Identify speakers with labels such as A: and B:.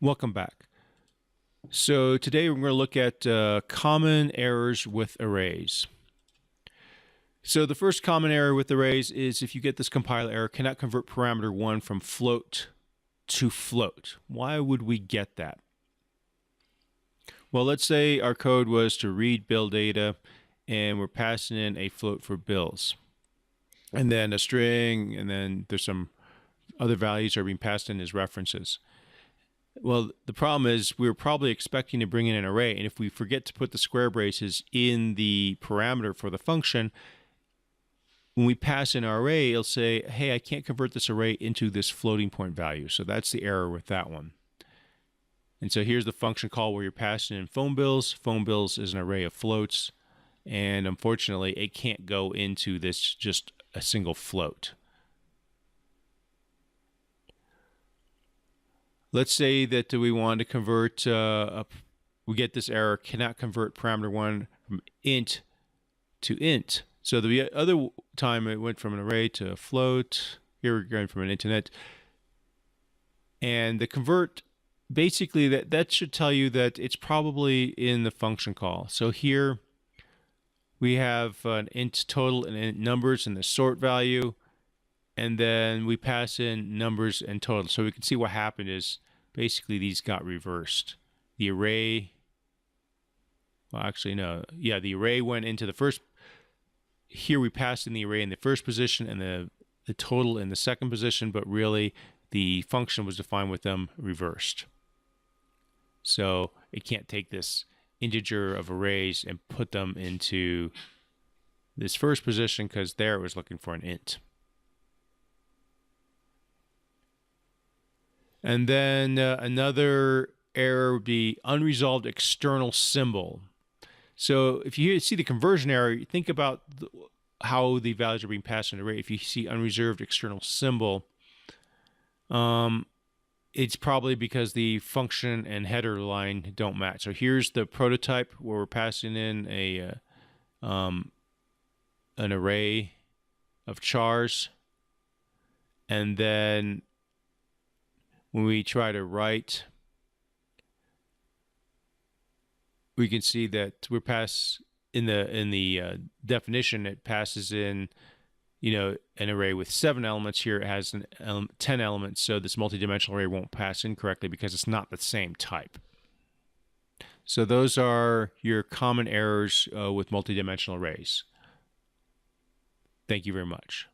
A: Welcome back. So today we're going to look at common errors with arrays. So the first common error with arrays is if you get this compiler error, cannot convert parameter 1 from float to float. Why would we get that? Well, let's say our code was to read bill data and we're passing in a float for bills. And then a string, and then there's some other values are being passed in as references. Well, the problem is we're probably expecting to bring in an array, and if we forget to put the square braces in the parameter for the function, when we pass in our array, it'll say, hey, I can't convert this array into this floating point value. So that's the error with that one. And so here's the function call where you're passing in phone bills. Phone bills is an array of floats, and unfortunately, it can't go into this just a single float. Let's say that we want to convert, we get this error, cannot convert parameter 1 from int to int. So the other time it went from an array to a float. Here we're going from an int to int. And the convert, basically that should tell you that it's probably in the function call. So here we have an int total and int numbers and the sort value. And then we pass in numbers and total. So we can see what happened is basically these got reversed. The array, well, actually, no. Yeah, the array went into the first. Here we passed in the array in the first position and the total in the second position, but really the function was defined with them reversed. So it can't take this integer of arrays and put them into this first position because there it was looking for an int. And then another error would be unresolved external symbol. So if you see the conversion error, think about how the values are being passed in an array. If you see unreserved external symbol, it's probably because the function and header line don't match. So here's the prototype where we're passing in an array of chars, and then when we try to write, we can see that we're pass in the definition. It passes in, an array with 7 elements. Here it has 10 elements, so this multidimensional array won't pass in correctly because it's not the same type. So those are your common errors with multidimensional arrays. Thank you very much.